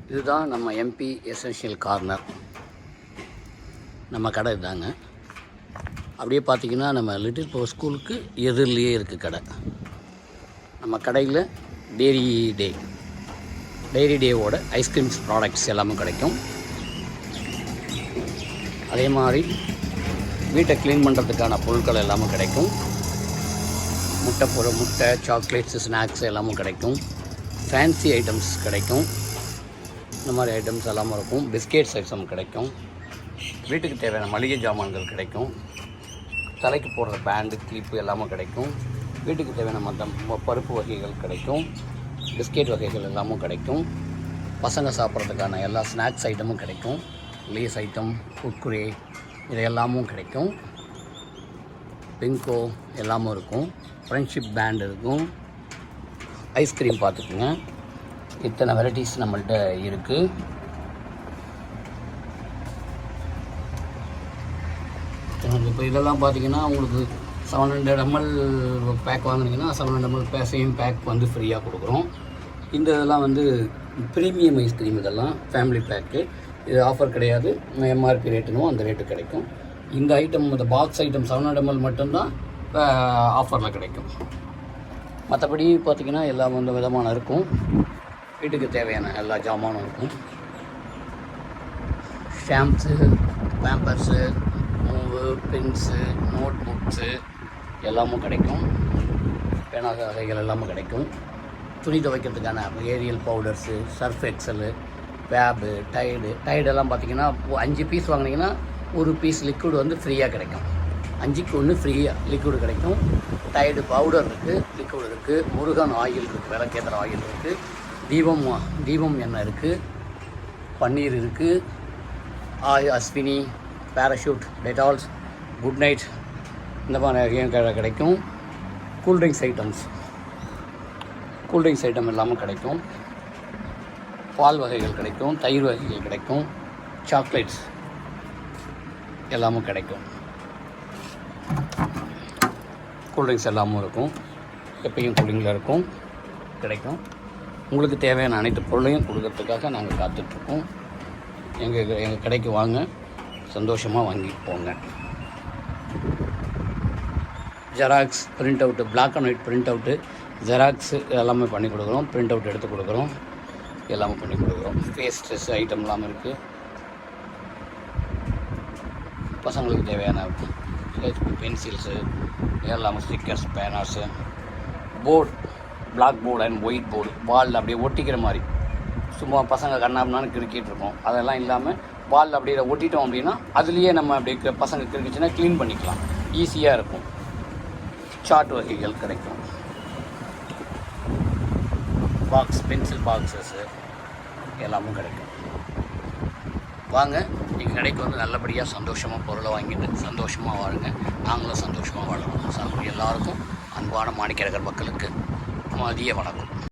இதுதான் நம்ம MP essential corner. நம்ம கடை இதாங்க. அப்படியே பார்த்திங்கன்னா நம்ம லிட்டில் பவர் ஸ்கூலுக்கு எதிரிலேயே இருக்குது கடை. நம்ம கடையில் டெய்ரி டேவோட ஐஸ்கிரீம்ஸ் ப்ராடக்ட்ஸ் எல்லாமே கிடைக்கும். அதே மாதிரி வீட்டை க்ளீன் பண்ணுறதுக்கான பொருட்கள் எல்லாமே கிடைக்கும். முட்டை, சாக்லேட்ஸு, ஸ்நாக்ஸ் எல்லாமே கிடைக்கும். ஃபேன்சி ஐட்டம்ஸ் கிடைக்கும். இந்த மாதிரி ஐட்டம்ஸ் எல்லாமே இருக்கும். பிஸ்கெட்ஸ் ஐட்டம் கிடைக்கும். வீட்டுக்கு தேவையான மளிகை ஜாமான்கள் கிடைக்கும். தலைக்கு போடுற பேண்டு, கிளிப்பு எல்லாமே கிடைக்கும். வீட்டுக்கு தேவையான மற்ற பருப்பு வகைகள் கிடைக்கும். பிஸ்கெட் வகைகள் எல்லாமும் கிடைக்கும். பசங்க சாப்பிட்றதுக்கான எல்லா ஸ்நாக்ஸ் ஐட்டமும் கிடைக்கும். லேஸ் ஐட்டம், குர்குரே இது எல்லாமும் கிடைக்கும். பிங்கோ எல்லாமும் இருக்கும். ஃப்ரெண்ட்ஷிப் பேண்ட் இருக்கும். ஐஸ்கிரீம் பார்த்துக்குங்க, இத்தனை வெரைட்டிஸ் நம்மள்கிட்ட இருக்குது. இப்போ இதெல்லாம் பார்த்தீங்கன்னா உங்களுக்கு 700 ml பேக் வாங்கினீங்கன்னா 700 ml சேம் பேக் வந்து ஃப்ரீயாக கொடுக்குறோம். இந்த இதெல்லாம் வந்து ப்ரீமியம் ஐஸ்கிரீம், இதெல்லாம் ஃபேமிலி பேக்கு. இது ஆஃபர் கிடையாது. எம்ஆர்பி ரேட்டுனோ அந்த ரேட்டு கிடைக்கும். இந்த ஐட்டம், இந்த பாக்ஸ் ஐட்டம் 700 ml மட்டும்தான் ஆஃபரில் கிடைக்கும். மற்றபடி பார்த்திங்கன்னா எல்லாம் வந்து விதமான இருக்கும். வீட்டுக்கு தேவையான எல்லா ஜாமானும் இருக்கும். Shampoos, Pampers, Moov, pens, notebooks எல்லாமும் கிடைக்கும். பேனா வகைகள் எல்லாமே கிடைக்கும். துணி துவைக்கிறதுக்கான ஏரியல் பவுடர்ஸு, சர்ஃப் எக்ஸலு, வேபு, டைடெல்லாம் பார்த்திங்கன்னா 5 பீஸ் வாங்கினீங்கன்னா ஒரு பீஸ் லிக்விட் வந்து ஃப்ரீயாக கிடைக்கும். 5க்கு 1 ஃப்ரீயாக லிக்விடு கிடைக்கும். டைடு பவுடர் இருக்குது, லிக்விட் இருக்குது. முருகன் ஆயில் இருக்குது, விளக்கேற்றுற ஆயில் இருக்குது. தீபம் எண்ணெய் இருக்குது. பன்னீர் இருக்குது. அஸ்வினி, பேராஷூட், டெட்டால்ஸ், குட் நைட் இந்த மாதிரி கிடைக்கும். கூல்ட்ரிங்க்ஸ் ஐட்டம் எல்லாமே கிடைக்கும். பால் வகைகள் கிடைக்கும். தயிர் வகைகள் கிடைக்கும். சாக்லேட்ஸ் எல்லாமும் கிடைக்கும். கூல்ட்ரிங்க்ஸ் எல்லாமும் இருக்கும். எப்பயும் கூலிங்கில் இருக்கும், கிடைக்கும். உங்களுக்கு தேவையான அனைத்து பொருளையும் கொடுக்கறதுக்காக நாங்கள் காத்துட்ருக்கோம். எங்கள் கடைக்கு வாங்க, சந்தோஷமாக வாங்கிட்டு போங்க. Xerox, print out, black and white print out, Xerox எல்லாமே பண்ணி கொடுக்குறோம். பிரிண்ட் அவுட் எடுத்து கொடுக்குறோம், எல்லாமே பண்ணி கொடுக்குறோம். ஃபேஸ் ட்ரெஸ் ஐட்டம் எல்லாமே இருக்குது. பசங்களுக்கு தேவையான பென்சில்ஸு எல்லாமே, ஸ்டிக்கர்ஸ், பேனாஸு, board, blackboard and whiteboard, வாலில் அப்படியே ஒட்டிக்கிற மாதிரி. சும்மா பசங்க கண்ணாப்னான்னு கிரிக்கிட்டு இருக்கோம், அதெல்லாம் இல்லாமல் வாலில் அப்படியே ஒட்டிட்டோம் அப்படின்னா அதுலேயே நம்ம அப்படியே பசங்க கிரிக்கிச்சுன்னா க்ளீன் பண்ணிக்கலாம், ஈஸியாக இருக்கும். சார்ட் வகைகள் கிடைக்கும். பாக்ஸ், பென்சில் பாக்ஸஸ்ஸு எல்லாமும் கிடைக்கும். வாங்க, எங்கள் கடைக்கு வந்து நல்லபடியாக சந்தோஷமாக பொருளை வாங்கிட்டு சந்தோஷமாக வாழுங்க. நாங்களும் சந்தோஷமாக வாழணும். எல்லாருக்கும் அன்பான மாணிக்கநகர் மக்களுக்கு மதிய வணக்கம்.